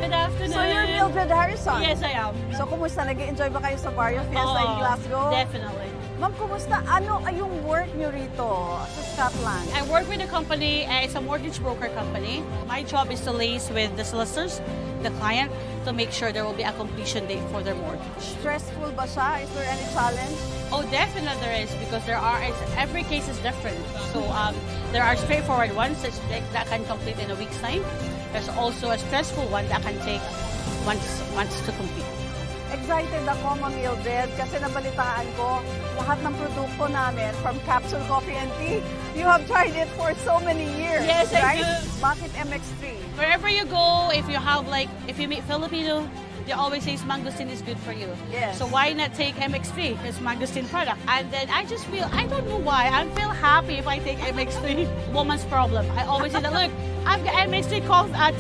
Good afternoon. So you're Mildred Harrison? Yes, I am. So kumusta? Nag-enjoy ba kayo sa Barrio Fiesta in Glasgow? Definitely. Ma'am, kumusta? Ano ay yung work niyo rito sa Scotland? I work with a company, it's a mortgage broker company. My job is to liaise with the solicitors, the client, to make sure there will be a completion date for their mortgage. Stressful ba siya? Is there any challenge? Oh, definitely there is, because every case is different. So there are straightforward ones that can complete in a week's time. There's also a stressful one that can take months to complete. Excited ako, Ma'am Mildred, kasi nabalitaan ko lahat ng produkto namin from Capsule Coffee and Tea. You have tried it for so many years, Yes, I right? do. Bakit MX3? Wherever you go, if you meet Filipino, they always say mangosteen is good for you. Yes. So why not take MX3? It's mangosteen product. And then I just feel, I don't know why, I feel happy if I take MX3. Woman's problem. I always say that, look, I've got MX3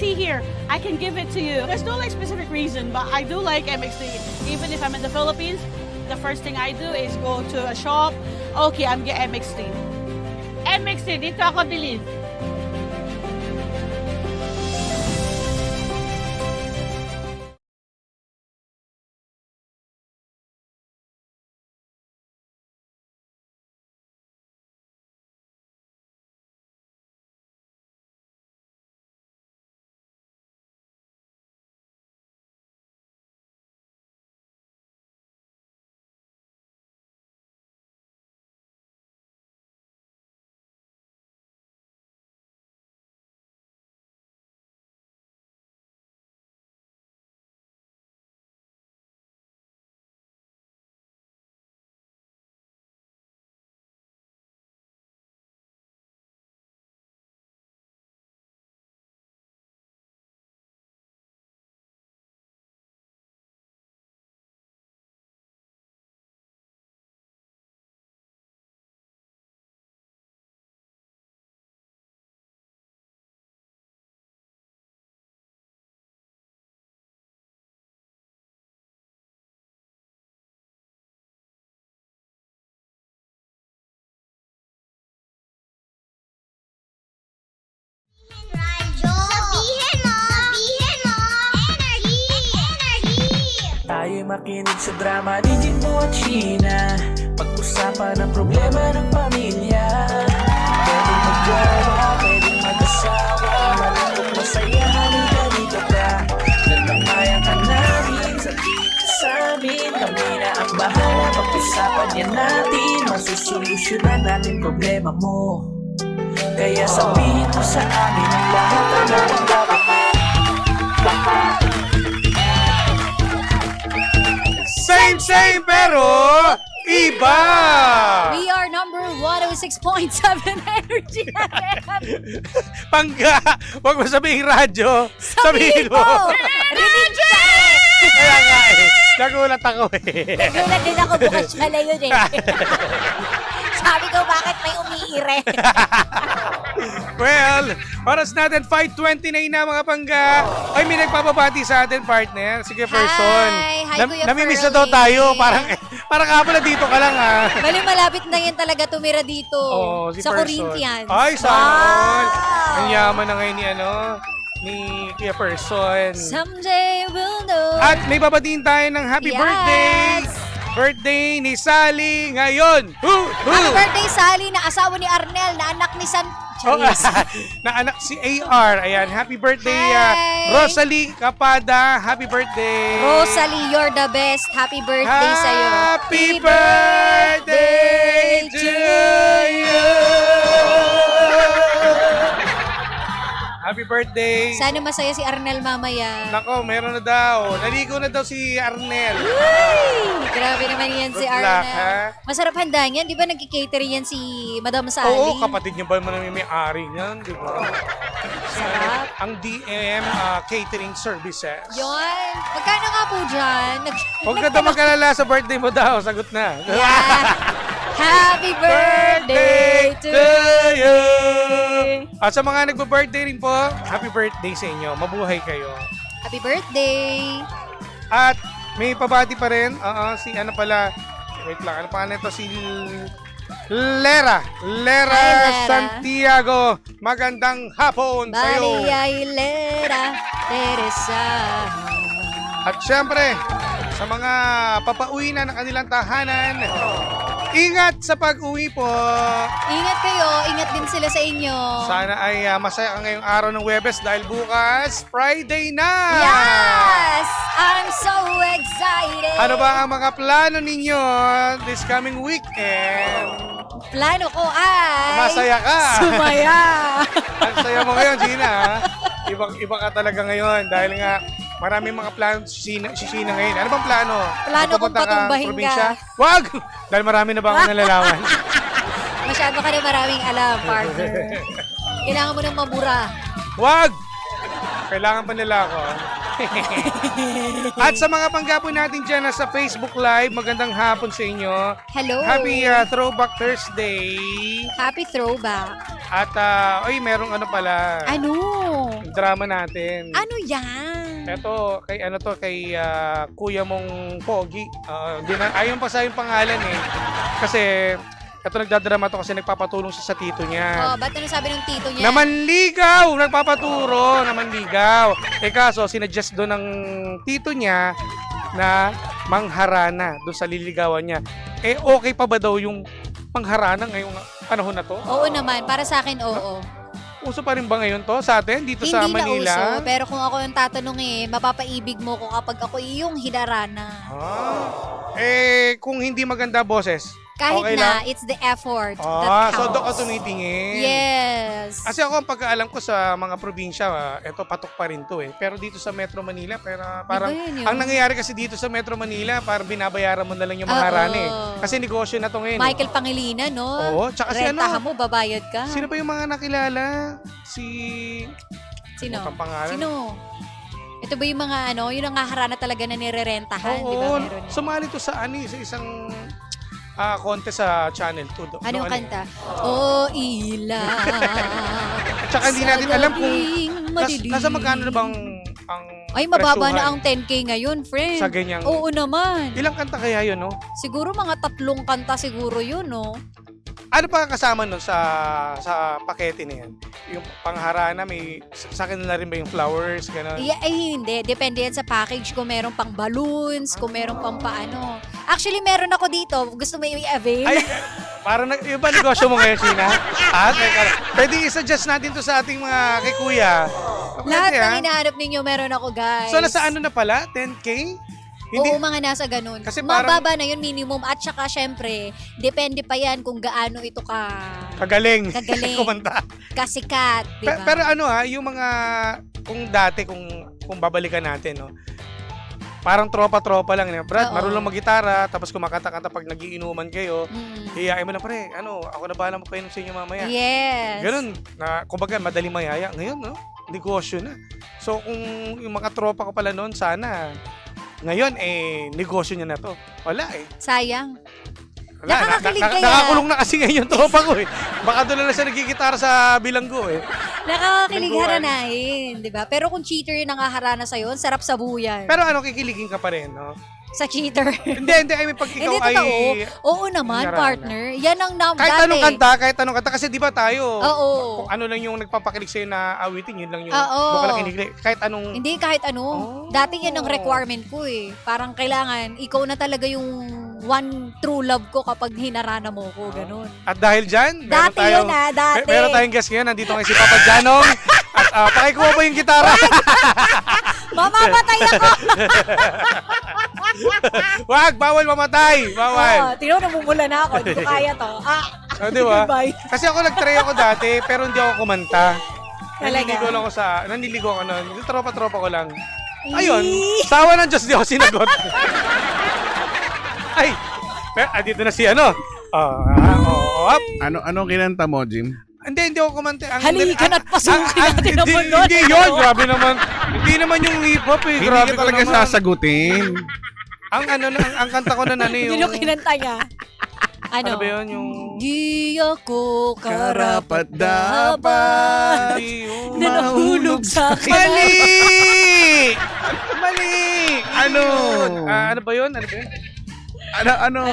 tea here. I can give it to you. There's no specific reason, but I do like MX3. Even if I'm in the Philippines, the first thing I do is go to a shop. Okay, I'm getting MX3. MX3, dito ako bilhin. Sabihin mo! Sabihin mo! Energy! Energy! Tayo'y makinig sa drama ni Jimbo at Sheena. Pag-usapan ang problema ng pamilya. Pwedeng magjowa, pwedeng mag-asawa. Malungkot, masaya, halika dito ka. Nagmamayan ka namin, sabihin ka sa amin. Kami na ang bahala, pag-usapan yan natin. Masusolusyonan natin problema mo. Kaya sabihin mo sa amin ang lahat ang nararamdaman mo. Same pero iba! We are number 106.7 Energy FM. Pangga! Huwag mo sabihin radyo. Sabihin mo. Energy! Kaya nga eh. Nagulat ako eh. Nagulat din ako, bukas pala yun eh. Sabi ko, bakit may umiire? Well, oras natin 5:29 na mga pangga. Ay, may nagpapabati sa atin, partner. Sige, person. Hi, Kuya Namimiss na Furley. daw tayo. Parang ka pala dito ka lang ah. Bali, malapit na yan talaga tumira dito. Oo, si sa person. Corinthians. Ay, sana all. Wow. Ang yaman na ngayon ni Kuya Person. Someday we'll know. At may babatiin tayo ng happy Yes. birthday! Birthday ni Sally ngayon! Happy birthday, Sally, na asawa ni Arnel, na anak ni San... Oh, Charis. na anak si AR. Ayan, happy birthday Hi. Rosalie Capada. Happy birthday. Rosalie, you're the best. Happy birthday sa'yo. Happy birthday to you. Happy birthday. Sana masaya si Arnel mamaya. Nako, meron na daw. Naligo na daw si Arnel. Uy! Grabe naman yan si Good luck, Arnel. ha? Masarap handa niyan. Di ba nagkikatering yan si Madam Sally? Oo, kapatid niya ba naman may-ari niyan, di ba? Sarap. Ang DM Catering Services. Yun. Magkano nga po dyan? Huwag ka daw mag-alala sa birthday mo daw. Sagot na. Yeah. Happy birthday to you! At sa mga nagpa-birthday rin po, happy birthday sa inyo. Mabuhay kayo. Happy birthday! At may pabati pa rin. Si ano pala, wait lang, ano pangalan ito? Si Lera. Lera Hi, Lera. Santiago. Magandang hapon sa iyo. Bali ay lera. Teresa. At syempre, sa mga papauwi na ng kanilang tahanan, ingat sa pag-uwi po. Ingat kayo, ingat din sila sa inyo. Sana ay masaya ka ngayong araw ng Huwebes dahil bukas, Friday na! Yes! I'm so excited! Ano ba ang mga plano ninyo this coming weekend? Plano ko ay... Masaya ka! Sumaya! Ang saya mo ngayon, Gina. Ha? Iba ka talaga ngayon dahil nga maraming mga plano si Gina ngayon. Ano bang plano? Plano kong Pupunta kang patumbahin probinsya? ka. Wag! Dahil marami na ba akong nalalaman? Masyado ka na maraming alam, partner. Kailangan mo ng mabura. Wag! Kailangan pa nila ako. At sa mga panggapon natin dyan na sa Facebook Live, magandang hapon sa inyo. Hello! Happy Throwback Thursday. Happy throwback. At, merong ano pala, Ano? drama natin. Ano yan? Ito, kay kuya mong Pogi. Ayaw pa sa yung pangalan eh. Kasi, ito nagdadrama to kasi nagpapatulong siya sa tito niya. Oh, ba't ano sabi ng tito niya? Namanligaw! Nagpapaturo! Namanligaw! Kaso, sinadjust doon ng tito niya na mangharana doon sa liligawan niya. Okay pa ba daw yung mangharana ngayong panahon na to? Oo naman, para sa akin, oo. Uso pa rin ba ngayon to sa atin dito sa Hindi Manila? na uso, pero kung ako yung tatanong mapapaibig mo ko kapag ako yung hidarana. Kung hindi maganda boses, Kahit okay na, lang? it's the effort that So counts. doon ka tumitingin. Yes. Kasi ako, ang pagkaalam ko sa mga probinsya, eto patok pa rin to eh. Pero dito sa Metro Manila, parang, yun yun? ang nangyayari kasi dito sa Metro Manila, parang binabayaran mo na lang yung mga Oo. harana eh. Kasi negosyo na to ngayon. Michael Pangilinan, no? Oo, tsaka si Rentahan ano? mo, babayad ka. Sino ba yung mga nakilala? Sino? Ang pangalan? Sino? Ito ba yung mga yung nangaharana talaga na nirerentahan, di ba? Oo, Meron yan. sumali to sa sa isang contest sa Channel 2. Anong kanta? Oh, ila. Tsaka hindi natin alam kung madilim. nasa magkano na bang ang Ay, mababa presyuhan na ang 10K ngayon, friend. sa ganyang... Oo naman. Ilang kanta kaya yun, no? Siguro mga 3 kanta siguro yun, no? Ano pa kasama nun sa pakete na yan? Yung pangharana, may sa akin na rin ba yung flowers, gano'n? Ay, hindi. Depende yan sa package. Kung meron pang balloons, kung meron pang paano. Actually, meron ako dito. Gusto mo i-avail? Ay, parang yung ba negosyo mo ngayon, Sheena? Pwede i-suggest natin to sa ating mga kay kuya. Lahat Pwede, ng hinahanap ninyo, meron ako, guys. So, nasa ano na pala? 10K? Hindi, Oo, mga nasa ganun. Kasi parang- Mababa na yun, minimum. At saka, syempre, depende pa yan kung gaano ito kagaling. Kagaling. Kumanta. kasikat, di ba? Pero ano yung mga, kung dati, kung babalikan natin, no? Parang tropa-tropa lang. Brad, Oo. marunong mag-gitara, tapos kumakanta-kanta pag nagiinuman kayo. Mm. Iyayain mo na, pre, ako na bahala mo kayo sa inyo mamaya. Yes. Ganun, na kumbaga madali mayaya. Ngayon, no? Negosyo na. So, kung yung mga tropa ko pala noon, sana, ngayon, negosyo niya na to. Wala eh. Sayang. Wala, Nakakakilig kaya. nakakulong na kasi ngayon yung tropa ko eh. Baka doon na lang siya nagigitara sa bilanggo eh. Nakakakilig Lingguan. haranahin, di ba? Pero kung cheater yung nangaharana sa'yo, ang sarap sa buyan. Pero kikiligin ka pa rin, no? Sa cheater. Hindi, I mean, pag ikaw Hindi, ay... totoo. Oo naman, Harana. partner. Yan ang Kahit anong kanta, kasi di ba tayo, Oo. kung ano lang yung nagpapakilig sa'yo na awitin, yun lang yung Oo. doon ka lang kinikilig. Kahit anong... Hindi, kahit ano. Oh. Dati yan ang requirement ko eh. Parang kailangan, ikaw na talaga yung one true love ko kapag hinarana mo ko, ganun. At dahil dyan, Dati yun dati. meron tayong guest ngayon. Nandito ngayon si Papa Janong. At pakikuha ba yung gitara? Mamamatay ako! Wag, bawal mamatay. Bawal. Tino, namumula na ako. Hindi ko kaya to. Di ba? Goodbye. Kasi ako nag-try ako dati, pero hindi ako kumanta. Talaga? Naniligo ako nun. Yung tropa-tropa ko lang. Ayun, sawa ng Diyos, di ako sinagot. Ay, dito na si ano. Anong kinanta mo, Jim? Hindi ako kumanta. Halika na't pasukin natin ang mundo. Hindi yun, grabe naman. Hindi naman yung hip-hop eh. Hindi Grabe ka talaga naman. sasagutin. Ang kanta ko na Yun yung kinanta niya. Ano ba yun? Yung... Di ako karapat dapat Di yun. na nahulog sa akin. Mali! Mali! Ano? Ano ba yun? Ano?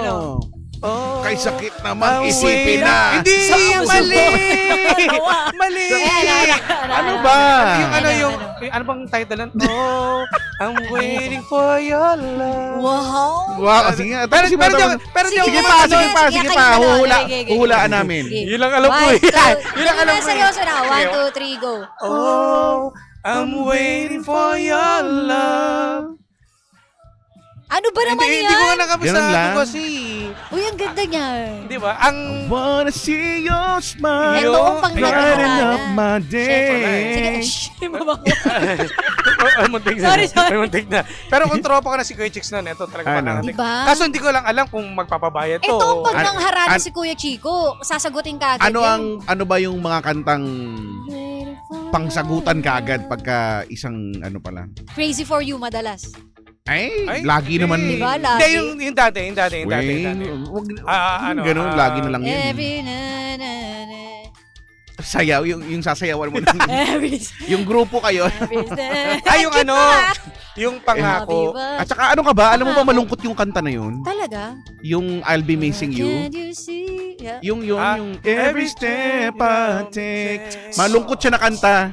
Oh, Kay sakit naman ang isipin way- na. Hindi, mali! Mali! Ano ba? Yung ano bang title nun? Oh, I'm waiting for your love. Wow! Wow, sige nga. Pero, Tapos pero, yung- pero, Sige, Sige Ano, pa, ano, sige pa, sige, sige kayo pa. na, Huhula, okay, okay. huhulaan namin. Okay. Yun lang alam ko One, eh. two, Yun lang alam ko eh. seryoso na. 1, Okay. 2, 3, go. Oh, I'm waiting for your love. Ano ba naman Hindi yan? ko nga Ganun nakabisado lang. kasi. Uy, ang ganda niyan. Di ba? Ang... Wanna see your smile. Ito ang pang Brighten nagkakala. up my Sige, day. shh. Mabako. Ay, muntik na. Sorry. Ay, muntik na. Pero kung tropa ko na si Kuya Chicks noon, ito talaga Ano? panangatik. Diba? Kaso hindi ko lang alam kung magpapabayad to. Ito ang pag An- nangharana an- si Kuya Chico, sasagutin ka agad. Ano ba yung mga kantang pangsagutan ka agad pagka isang ano pala? Crazy for you madalas. Ay, lagi hindi. naman. Diba, Hindi, lagi? yung dati. Wait, wag, ganun, lagi na lang yun. Every na na na. Sayaw, yung sasayawan mo. lang. Every Yung grupo kayo. Ay, yung ano, yung pangako. At saka ano ka ba? Alam mo ba malungkot yung kanta na yun? Talaga? Yung I'll Be Missing You. Can you see? Yeah. Yung Ah, every step I take. Malungkot siya na kanta.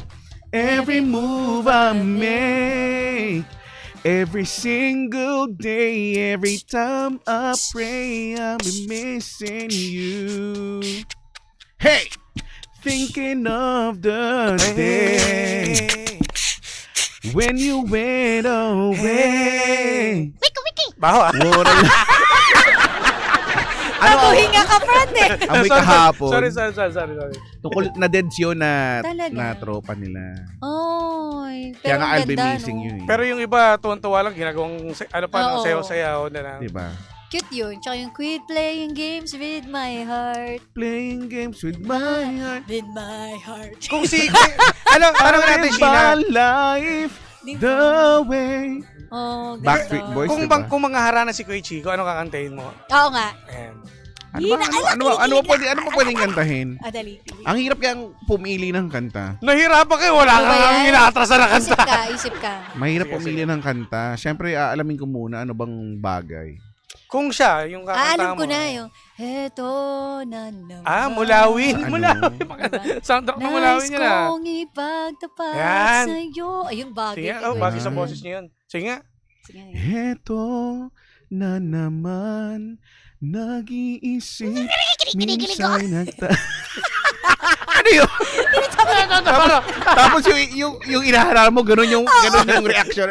Every move I make. Every single day, every time I pray, I'll be missing you. Hey! Thinking of the day when you went away. Baho ah. Wala lang. Patuhinga ka, friend eh. Amoy kahapon. Sorry. Tungkol na deads yun na, Talaga? na tropa nila. Oy, Kaya pero nga ang I'll be ganda, missing no? you eh. Pero yung iba, tuwan-tuwa lang, ginagawang, ano pa, Oo. sayaw-sayaw na lang. Diba? Cute yun. Tsaka yung quit playing games with my heart. Playing games with my heart. With my heart. Kung si, ano natin, Live Sheena? my life the way. Oh, ganda. Backstreet Boys, Kung, diba? kung mga harana si Kuya Chico, ano kakantahin mo? Oo nga. Ayan. Ano ba pwedeng kantahin? Dali. Ang hirap kayang pumili ng kanta. Nahirapan kayo, wala Ano ba kang yan? inaatrasan na kanta. Isip ka. Mahirap Sige, pumili ng kanta. Siyempre, aalamin ko muna ano bang bagay. Kung siya, yung kakanta Alam ko mo. na yung, eto na naman. Mulawin. Sa ano? Mulawin. Soundtrack na mulawin niya na. Nais kong ipagtapat Yan. sa'yo. Ayun, bagay. Sige, kay Kuya bagay sa Chico. boses niya yun. Sige nga. Sige. Eto na naman, nag-iisip, minsan Ano yun? Tapos yung inaharap mo, ganun yung reaction.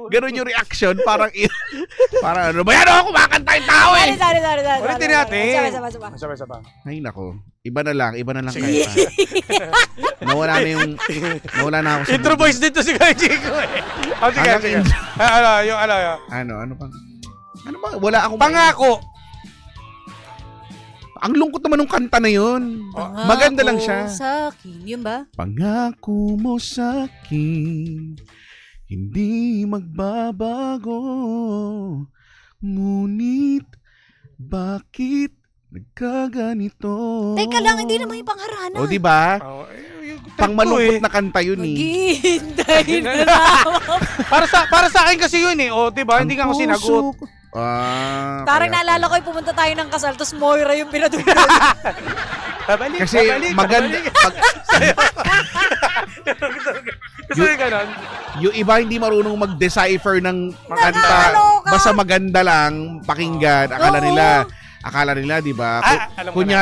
Ganun yung reaction, parang ano ba yan? Ako kumakanta yung tao eh! Sorry. Ulitin natin. Sabay. Ay nako, iba na lang Sige. kanta. Nawala na ako sa Intro mood. voice dito si Kuya Chico eh. Oh, sige, Hanggang sige. intro. Ano. Ano ba? Wala akong Pangako. Ang lungkot naman ng kanta na yun. Maganda lang siya. Sa akin, yun ba? Pangako mo sa akin, hindi magbabago. Ngunit, bakit nagkaganito? Teka lang, hindi naman yung pangharana. O, di ba? Oh, Pang malungkot na kanta yun eh. Maghihintay na lang. para sa akin kasi yun eh. O, diba? Hindi nga ako sinagot. Parang kaya- naalala ko yung pumunta tayo ng kasal, tapos Moira yung pinatugtog. Babalik, Kasi babalik, maganda, babalik. pag, Gusto yung ganon? yung iba hindi marunong mag-decipher ng kanta. Nakakaloka. Basta maganda lang pakinggan. Akala nila, di ba? Alam ko na.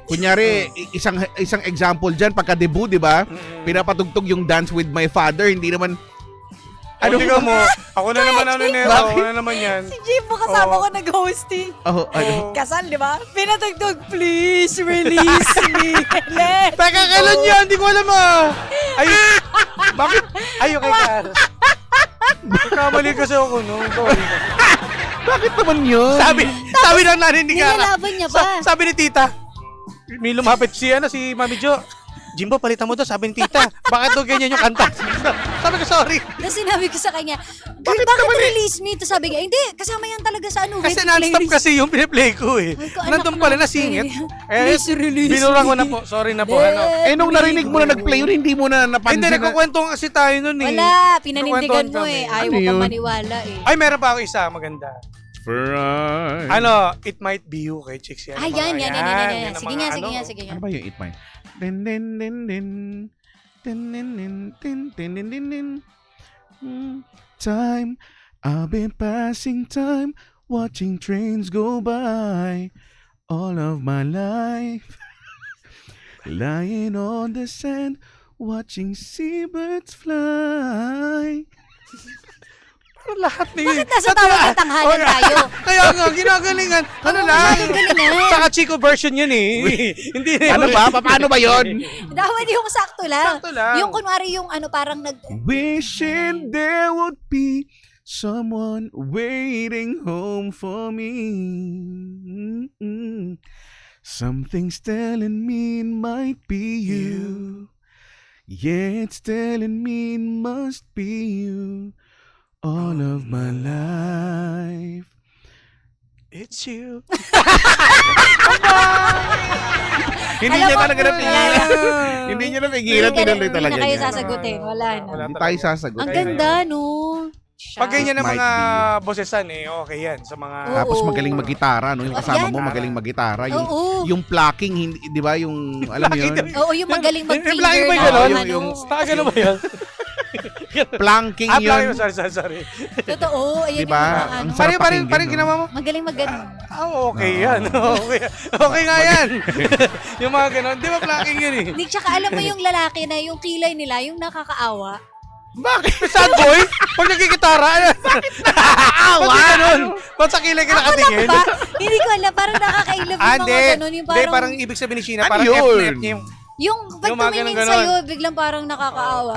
Kunyari, isang example diyan pagka debut, di ba? Pinapatugtog yung Dance with My Father, hindi naman Ano tingnan mo? Ako na naman ano nito. Ako na naman yan. Si Jimbo kasama Oo. ko nag-hosting. Oo. Kasal, di ba? Pinatugtog, please release me. Let Teka, kailan yan? Hindi ko alam ah. Ay, bakit? Ay, okay ka. Kamali kasi ako, no? Sorry. Bakit naman yun? Sabi ng narinig ka. nilalaban niya pa. Sabi ni tita, may lumapit si Mami Jo. Jimbo, palitan mo to, sabi ni tita. Bakit daw ganyan yung kanta? Sabi ko, sorry. Tapos sinabi ko sa kanya, bakit release me? Tapos sabi niya, hindi, kasama yan talaga sa ano. Kasi wait, non-stop playlist." kasi yung piniplay ko eh. Ay, ko, anak Nandun pala na, nasingit. Please release binura ko me. na po. Sorry na po. Let Ano. Nung narinig mo na nag-play yun, hindi mo na napansin Hindi, na... nagkukwento kasi tayo nun eh. Wala, pinanindigan Nagkukwentuhan mo eh. kami. Ayaw Ano mo pa yun? maniwala eh. Ay, meron pa ako isa, maganda. for I. Ano, It Might Be You kay Chicks yan. Yan. Yan ang Sige mga nga, sige nga. Ano ba yung It Might? Din din din din. Din din din din din din din din. Time, I've been passing time, watching trains go by, all of my life, lying on the sand, watching seabirds fly. Pero lahat ni... Bakit nasa tawag na tanghalan tayo? Kaya nga, ginagalingan. Ano Oo, lang? galingan. Saka Chico version yun eh. Hindi Ano ba? Paano ba yun? Dapat yung sakto lang. Sakto lang. Yung kunwari yung ano parang Wishing there would be someone waiting home for me. Something's telling me it might be you. Yeah, it's telling me it must be you. All of my life. It's you. Hindi Alam niya mo, talaga napigilan. Hindi niya napigilan. Tinuloy talaga Hindi na kayo niya. sasagutin. Wala na. Hindi tayo sasagot. Ang ganda, no? Pag ganyan ng Might mga be. bosesan eh, okay yan. Sa mga... Oo. Tapos magaling mag-gitara, no? Yung kasama Yan. mo magaling mag-gitara. Oo. Yung plucking, hindi, di ba? Yung, alam mo yun? Oo, yung magaling mag-finger Blacking ba na. yun? yung- yung- Taka gano'n ba yan? Planking Blacking, yun. sorry. Totoo. Ayan Diba? yung mga Ang ano. sarap Parang pakinggan, no? ginawa mo? Magaling mag-ganon. Okay yan. Okay nga yan. Yung mga gano'n. Di ba blacking yun eh? Hindi, tsaka alam mo yung lalaki na yung kilay nila, yung nakakaawa. Bakit? Sad boy? Pag nagkikitara, ano? Bakit ganun? Ba't sa kilay ka nakatingin? Ba? Hindi ko alam, parang nakaka-ilove yung mga Hindi. ganon. Yung Hindi, parang, parang ibig sabihin ni Sheena, Ano parang yun? F na F niya yung... yung pag yung mga tumingin ganon-ganon. sa'yo, biglang parang nakakaawa.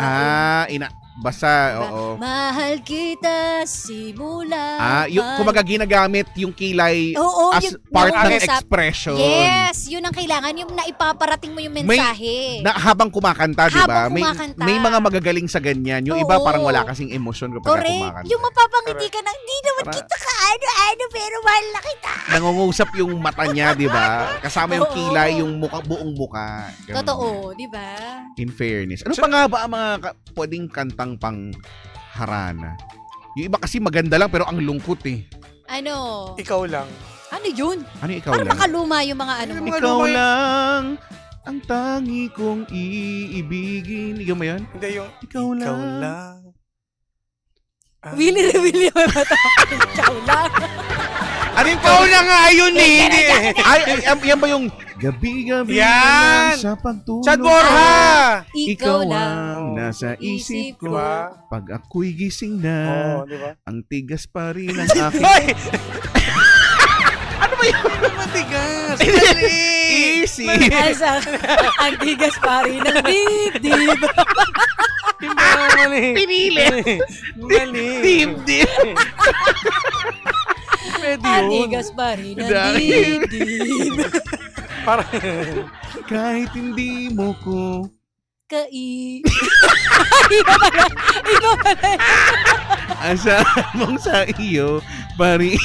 Basta, Diba? oo. Mahal kita simula. Yung kumaga ginagamit yung kilay Oo, as yung part ng nausap. expression. Yes, yun ang kailangan. Yung naipaparating mo yung mensahe. Na habang kumakanta, di ba? Habang kumakanta. May mga magagaling sa ganyan. Yung iba Oo. parang wala kasing emosyon kapag Correct. kumakanta. Yung mapapangiti ka na, hindi naman Para- kita ka ano, pero mahal na kita. Nangungusap yung mata niya, di ba? Kasama yung Oo. kilay, yung buong muka. Ganun. Totoo, di ba? In fairness. Ano pa nga ba ang mga pwedeng kantang pang harana? Yung iba kasi maganda lang pero ang lungkot eh. Ano? Ikaw lang. Ano yun? Ano yung ikaw Para lang? makaluma yung mga ano mo. Mga Ikaw lumay- lang ang tangi kong iibigin. Ikaw mo yan? Hindi yung... Ikaw lang. Ikaw lang. Willie yung mata. Ikaw lang. Ano yung Ikaw na nga yun eh. Hindi eh. Ay, yan ba yung gabi-gabi Yan! naman sa pagtulog? Chad Borja! Ikaw lang. ang nasa isip ko. Diba? Pag ako'y gising na, Oo, di ba? ang tigas pa rin ang aking... Hoy! Ano ba yun? Matigas. Dali. Easy! Ang tigas pa rin ng dibdib. Hindi naman eh. Pinili! Mali. Dibdib! Pwede Ang yun. tigas pa rin ng Dahil- dibdib. Parang... Kahit hindi mo ko Iba pala. asamang sa iyo pa rin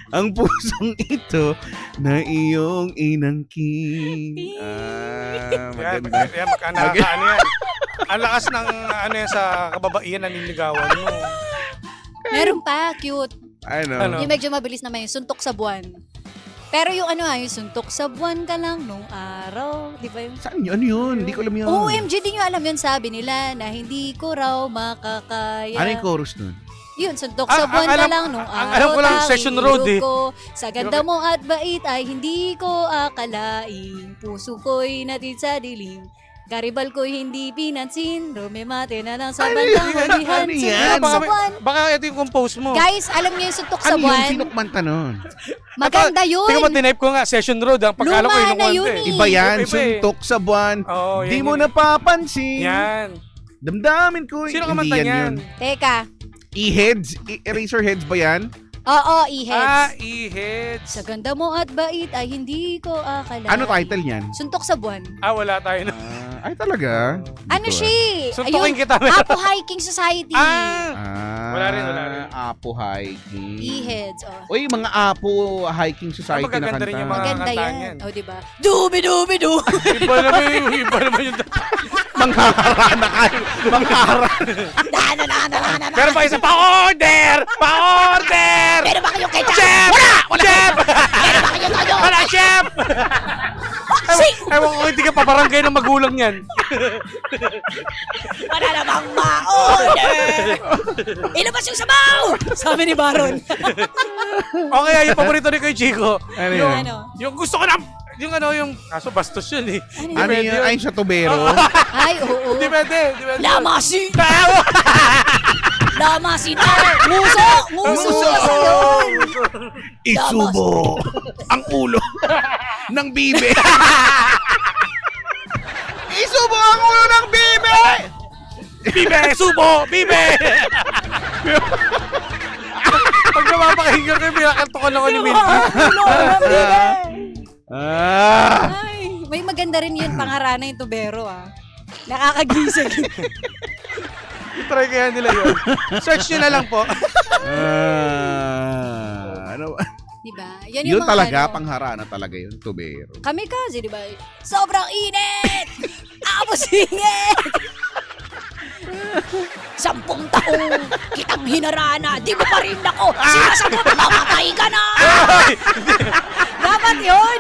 ang pusong ito na iyong inangkin. Yan, Maganda. yan, ano yan. Ang lakas ng ano yan sa kababaihan na nililigawan mo. Meron pa, cute. Ano? Yung medyo mabilis naman yung suntok sa buwan. Pero yung ano yung suntok sa buwan ka lang nung araw. Di ba yung... Saan yun? Ano yun? Hindi ko alam yun. OMG, di nyo alam yun. Sabi nila na hindi ko raw makakaya. Ano yung chorus nun? Yun, suntok sa buwan ka alam- lang nung ang araw. alam ko lang, tawid Session Road eh. ko. Sa ganda mo at bait ay hindi ko akalain. Puso ko'y natin sa dilim. Karibal ko'y hindi pinansin. Rumemate na lang sa Ano bandang yan? hulihan. Ano yan? Suntok sa buwan. Baka ito yung compose mo. Guys, alam niyo yung suntok sa Ano yun? buwan? Sino kumanta nun? Maganda yun. Tingnan mo, tinype ko nga, Session Road. Ang pagkala ko Luma yung na konti. yun eh. Iba yan. Iba eh. Suntok sa buwan. Oo, Di yan mo yun. napapansin. Yan. Damdamin ko. Sino Hindi kumanta yan niyan? yun. Teka. E-heads? Eraserheads ba yan? Oo, e-heads. E-heads. Sa ganda mo at bait ay hindi ko akalain. Ano title niyan? Suntok sa buwan. Wala tayo na. Ay, talaga? Ano Dito, siya? Suntukin kita. Apo Hiking Society. Wala rin. Apo hiking. E-heads. Oh. Uy, mga Apo hiking society na magaganda kanta. rin yung mga Maganda kantahan yan. yan. O, diba? Dubi-dubi-du. Iba naman yung Mangharana kayo. Pero pa isa, pa-order! Pa-order! Pero ba kayong ketchup? Chef! Chef! Pero ba kayong ano? Wala, chef! Ewan ko, hindi ka pabarangay ng magulang yan. Para namang ma-order. Ilabas yung sabaw! Sabi ni Baron. O kaya yung paborito ni Kuya Chico. Ano yung, yun? yung gusto ko na, yung, kaso bastos yun eh. Ano yun? Ay, sa tubero. Ay, oo. Hindi pwede. Lamasi! Lamasi na! Nguso! Nguso! Isubo ang ulo ng bibe. Isubo ang ulo ng bibe! Bibe! Subo! Bibe! Pag napapakinggan ko yung pinakanto ko lang ako ni Milky. Ay, may maganda rin yun, pangarana yung tubero Nakakagising. I-try kaya nila yun. Search nyo na lang po. Ano? Diba? Yan Yun yung mga talaga, ano. pangharana talaga yun, tubero. Kami kasi, diba? Sobrang init! Ako singit! 10 taong kitang hinarana, di mo pa rin ako sinasagot, mamatay ka na! Dapat yun!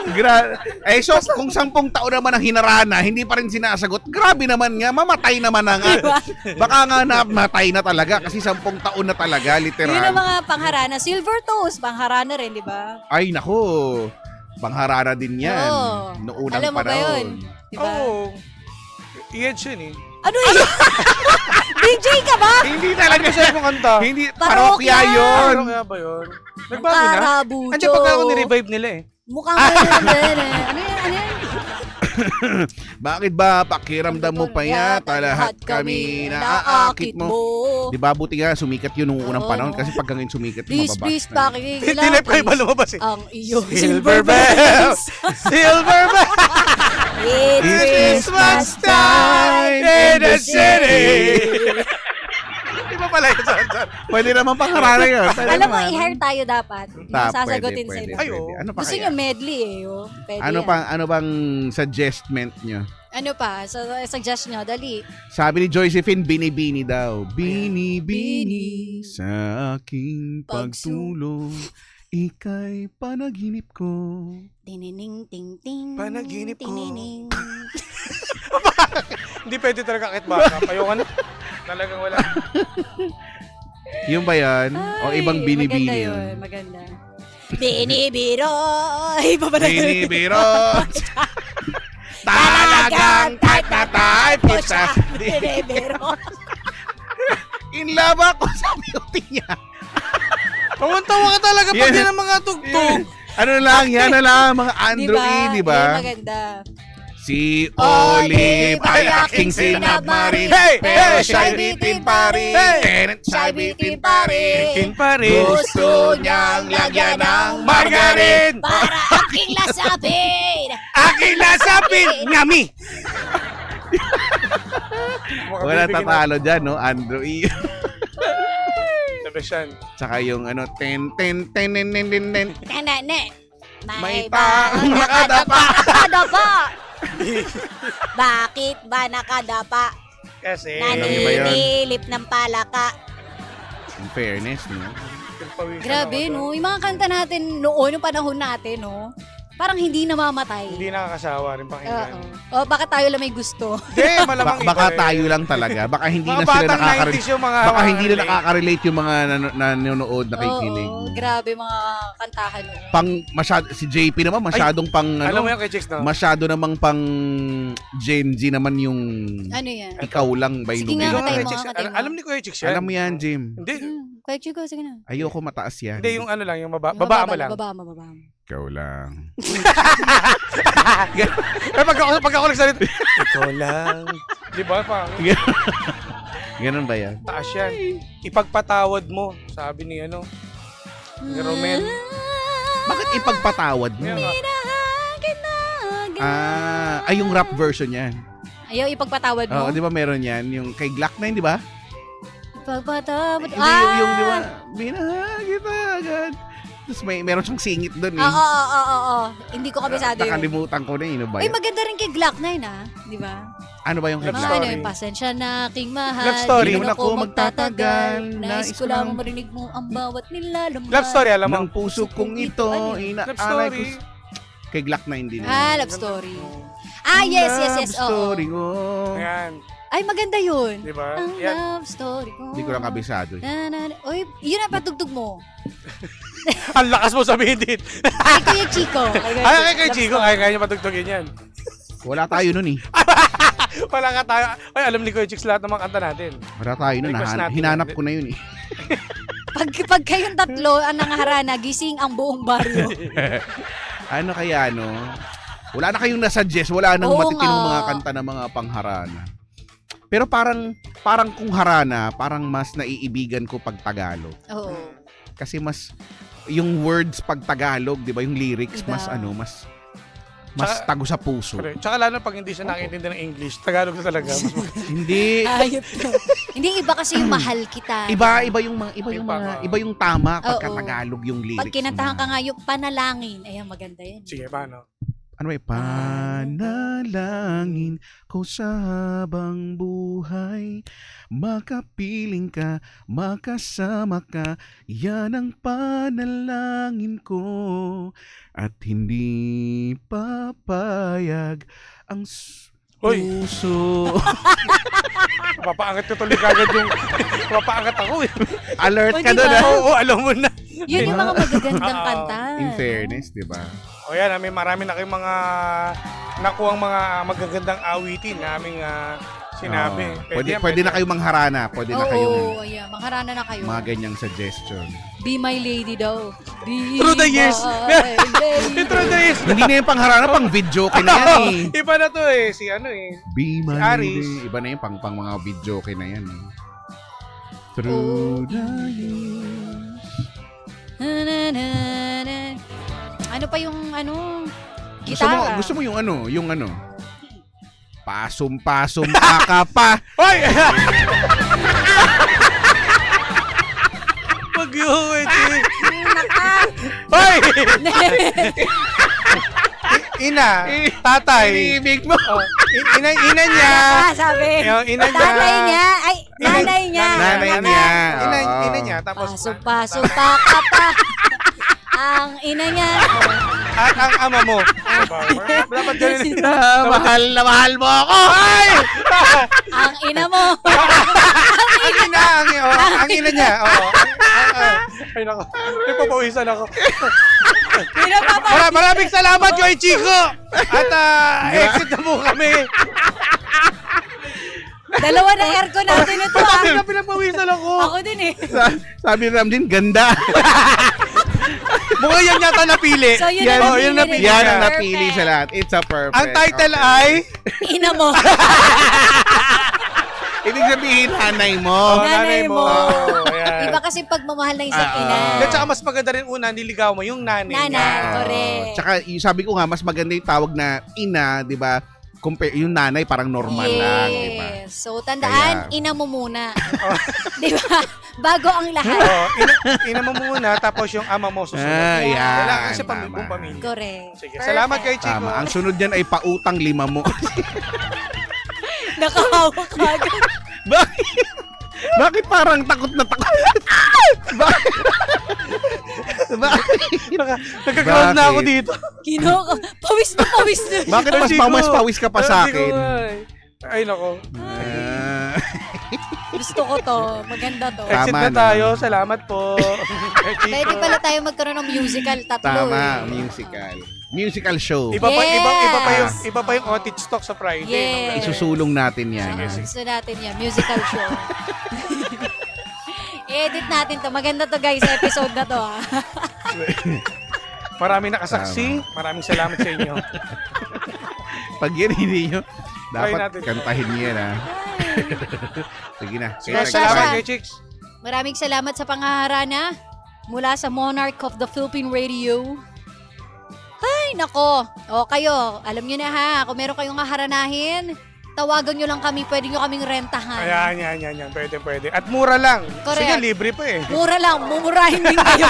So kung 10 taon naman ang hinarana, hindi pa rin sinasagot, grabe naman nga, mamatay naman na nga. Diba? Baka nga namatay na talaga kasi 10 taon na talaga, literal. Yun ang mga pangharana. Silver toes, pangharana rin, di ba? Ay, nako. Pangharana din yan. Oo. Noong unang Alam mo ba panahon. yun? Diba? Oo. I-edge yun eh. Ano yun? DJ ka ba? Hindi talaga Kasi mo kanta. Hindi, Parokya. parokya yun. Ano kaya ba yun? Nagbago na? Karabucho. Andiyan pagka ako ni-revive nila eh. Mukhang ganun. Ano yan? Ano yan? Bakit ba pakiramdam mo pa yata lahat kami naaakit mo? Di ba, buti nga sumikat yun nung unang Oo. panahon kasi pag hanggang sumikat Please, mababa. please, pakikilala. Hindi na pa lumabas eh. Ang iyong Silver bells! Silver bells! It's Christmas time in the city! Di ba pala yun? Saan? Pwede naman pangharana yun. Pwede Alam mo, naman. i-hair tayo dapat. Sasagutin Pwede, sa'yo. Ay, oo. Ano pa Gusto kaya? nyo medley eh. Oh. Pwede Ano bang suggestment nyo? Ano pa? Suggest nyo, dali. Sabi ni Josephine, bini-bini daw. Bini-bini sa aking pagtulog. Ika'y panaginip ko. Tinining, ting, ting. Panaginip ko. Tinining. Hindi pwede talaga kahit baka. Payo ka na. Talagang wala. Yung ba yan? O ibang bini-bini maganda yun? Maganda. Binibiro. Iba ba na yun? Binibiro. Talagang type na type ko siya. Binibiro. In love ako sa beauty niya. Tawa ka talaga pag Yan. yan ang mga tugtog. Ano lang, yan na lang, mga Andrew E, di Yan ba? maganda. Si Olive ay aking sinabmarin. Hey! Pero Hey! siya'y bitin pa rin. Hey! Siya'y bitin pa rin. Kin pa rin. Gusto niyang lagyan ng Margarin! Para aking lasapin. Aking nasapin! Ngami! Wala tatalo dyan, no? Andrew E. Sabesyan. Tsaka yung ano, ten. Kanane. May taong nakadapa. Nakadapa. Bakit ba nakadapa? Kasi, Alam niyo ba yun? Naninilip ng palaka. In fairness, no? Grabe, no? Yung mga kanta natin noon, yung panahon natin, no? Parang hindi namamatay. Hindi nakakasawa rin pakinggan. O, baka tayo lang may gusto. Hindi, malamang Baka iba eh. tayo lang talaga. Baka hindi Mga na sila batang 90s nakaka-relate. yung mga... Baka hindi na nakaka-relate yung mga nanonood, nakikinig. Oo, grabe mga kantahan noon. Pang masyado, si JP naman masyadong pang Alam mo ano, yan kay Chicks, no? masyado namang pang Gen Z naman yung Ano yan? ikaw lang by Sige Ikaw nga, Lumina. katay kay mo, Chicks. katay mo. Alam ni Kuya Chicks yan. Alam mo yan, Jim. Hindi. Kuya Chico, sige na. Ayoko mataas yan. Hindi, yung ano lang, yung Yung babaan mo lang. Babaan mo. Ikaw lang. Pag ako nagsalita, ikaw lang. Di ba? Ganun ba yan? Taas yan. Ipagpatawad mo, sabi ni ano, ni Romel. Bakit ipagpatawad mo? Yan nga. Ay yung rap version yan. Ayaw ipagpatawad mo? Oo, di ba meron yan? Yung kay Glock 9, di ba? Ipagpatawad. Hindi, yung di ba? Binahan kita agad. Tapos meron siyang singit doon eh. Oo. Hindi ko kabisado yun. Nakalimutan ko na yun. Ano ba Ay, yun? maganda rin kay Glock 9, di ba? Ano ba yung kay Love Glock? Ano story. yung pasensya na aking mahal. Love story. Di Hindi na ako magtatagal. Nais ko lang marinig mo ang bawat nilalamang. Love story, alam mo. Ng puso kong ito, Ano yun? Love inaalay ko. story. Kay Glock 9 din. Love story. Yes. Love story ko. Ayan, Ay, maganda yun. di ba? Ang Yan. love story ko. Hindi ko lang kabisado. Uy, yun ang patugtog mo. Ang lakas mo sabihin din. Ay, Kuya Chico. Ay, kay Chico, kaya niya patugtugin yan. Wala tayo nun eh. Wala ka tayo. Ay, alam ni Kuya Chicks lahat ng mga kanta natin. Wala tayo nun. Request natin Hinanap yan. ko na yun eh. Pag kayong tatlo ang nangaharana, gising ang buong baryo. Ano kaya no? Wala na kayong nasuggest. Wala nang Oo matitinong nga. mga kanta ng mga pangharana. Pero parang kung harana, parang mas naiibigan ko pag Tagalog. Oo. Kasi mas yung words pag Tagalog, 'di ba, yung lyrics Iba. mas Tsaka- tago sa puso. Correct. Tsaka lalo pag hindi siya nakintindi ng English, Tagalog na talaga. Hindi Ayop to. Hindi, iba kasi yung mahal kita. iba yung tama pagka Oo. Tagalog yung lyrics. Pag kinantahan ka nga yung panalangin, ayan, maganda yan. Sige, paano? Ano ba? Panalangin ko sa habang buhay, makapiling ka, makasama ka, yan ang panalangin ko, at hindi papayag ang Hoy! puso. Papaangat ko tuloy kagad yung... Papaangat ako eh. Alert O, ka diba? doon ah. Oo, alam mo na. Yun yung mga magagandang Oo. kanta. In fairness, di ba? O yan, may marami na kayong mga nakuhang mga magagandang awitin na aming sinabi. Pwede na kayong mangharana. Pwede na kayong Oo, ayan, mangharana na kayo. mga ganyang suggestion. Be my lady daw. Be Through the years. my lady. Intro na is. Hindi na yung pangharana, pang video kaya na yan eh. Iba na to eh. Si ano eh. Be my Si Aris. lady. Iba na yung pang mga video kaya na yan eh. Through the years. Na, na, na, na. Ano pa yung ano? Gusto mo, Gitara. gusto mo yung ano? Yung ano? Pasum-pasum ka pa. Hoy! Wag yun, eh. Hoy! Ina, tatay. Ibig mo. Oh, ina niya. Sabi. Yung ina niya. Nanay niya. Ay, nanay niya. Nanay niya. Oo. Ina niya. Tapos, Paso-paso pa ka pa. Ang ina niya. at ang ama mo. Dapat ganun. Mahal na mahal mo ako. Ay! Ang ina mo. Ang ina, ang ina niya. Oo. Ay, nako. Nagpapawisan ako. Maraming salamat, Kuya Chico. At exit na po kami. Dalawa na aircon natin ito ah. Sabi na pinagpawisan ako. Ako din eh. Sabi ni Ramjin, ganda. Mukha yan yata napili. So yun Yan, ang yun napili. napili. Yan ang Perfect. napili sa lahat. It's a perfect. Ang title Okay. ay... Ina mo. Ibig sabihin, hanay mo. Nanay mo. Ayan. Iba kasi pagmamahal ng isang Ah, ina. At saka mas maganda rin una, niligaw mo yung nanay Nanay. niya. Correct. Tsaka sabi ko nga, mas maganda yung tawag na ina, di ba? Compare, yung nanay parang normal lang, di ba? Yes. So, tandaan, Kaya- ina mo muna. Di ba? Bago ang lahat. Oo, ina mo muna, tapos yung ama mo susunod. Yan. Kailangan kasi Tama. buong pamilya. Correct. Sige, salamat kay Chico. Tama. Ang sunod dyan ay pautang 5 mo. Nakahawak ka agad. Bakit? Bakit parang takot na takot? Bakit? Nagka-ground na ako Bakit? dito. Kinoko. Pawis na. Bakit mas Chico. pawis ka pa sa Chico, akin? ay, nako. Ah, Gusto ko to. Maganda to. Tama Exit na na. tayo. Salamat po. Kay Chico. Pwede pala tayo magkaroon ng musical. Tatlo tama, eh. musical show. Iba pa Yes. iba pa yung outage stock sa Friday. Yes. Isusulong natin yan. Gusto natin yan. Musical show. I-edit natin to. Maganda to guys. Episode na to ha. Maraming nakasaksi. Maraming salamat sa inyo. Pag yan, hindi nyo, Try dapat natin. kantahin niya na. Sige na. Sige, Kaya Salamat Sasha. kay Chicks. Maraming salamat sa pangaharana mula sa Monarch of the Philippine Radio. Ay, nako. O kayo, alam nyo na ha, kung meron kayong haharanahin, tawagan nyo lang kami, pwede nyo kaming rentahan. Ayan. Pwede. At mura lang. Correct. Sige, libre pa eh. Mura lang, mumurahin din kayo.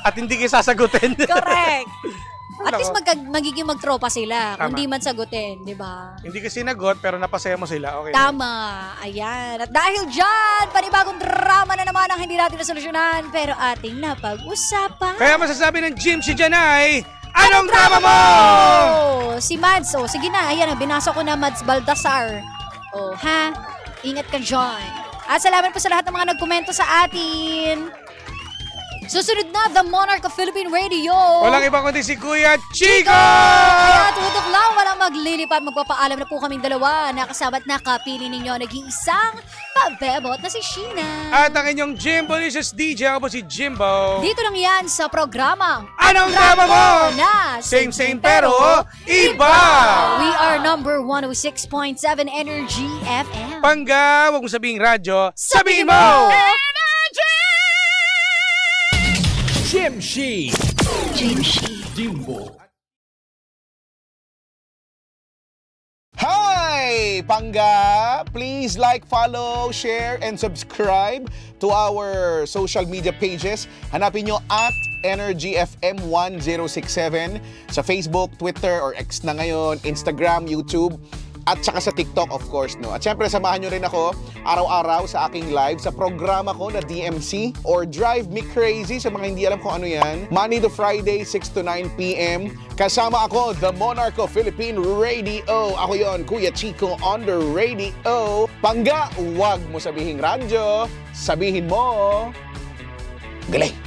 At hindi kayo sasagutin. Correct. At Nako. least magiging magtropa sila, kung Tama. di man sagutin, di ba? Hindi ka sinagot, pero napasaya mo sila. Okay. Tama. Ayan. At dahil dyan, panibagong drama na naman ang hindi natin nasolusyonan, pero ating napag-usapan. Kaya masasabi ng Jim si Janay, anong drama mo? Si Mads, sige na, ayan, binasa ko na Mads Baltasar. Ha? Ingat ka dyan. At salamat po sa lahat ng mga nagkomento sa atin. Susunod na, The Monarch of Philippine Radio. Walang iba kundi si Kuya Chico! Kaya tutok lang, walang maglilipad. Magpapaalam na po kaming dalawa. Nakasama at nakapili ninyo nag-iisang pabebot na si Sheena. At ang inyong Jimbolicious DJ, ako po si Jimbo. Dito lang yan sa programa Anong drama mo? na Same pero iba! We are number 106.7 Energy FM. Pangga, huwag mo sabihing radyo, sabihin mo! Jimshi. Jimbo. Hi! Pangga! Please like, follow, share, and subscribe to our social media pages. Hanapin nyo at Energy FM 1067 sa Facebook, Twitter, or X na ngayon, Instagram, YouTube, at saka sa TikTok, of course, no? At syempre, samahan nyo rin ako araw-araw sa aking live sa programa ko na DMC or Drive Me Crazy sa mga hindi alam kung ano yan. Monday to Friday, 6 to 9 p.m. Kasama ako, The Monarch of Philippine Radio. Ako yon, Kuya Chico on the radio. Pangga, huwag mo sabihing radyo. Sabihin mo, galing!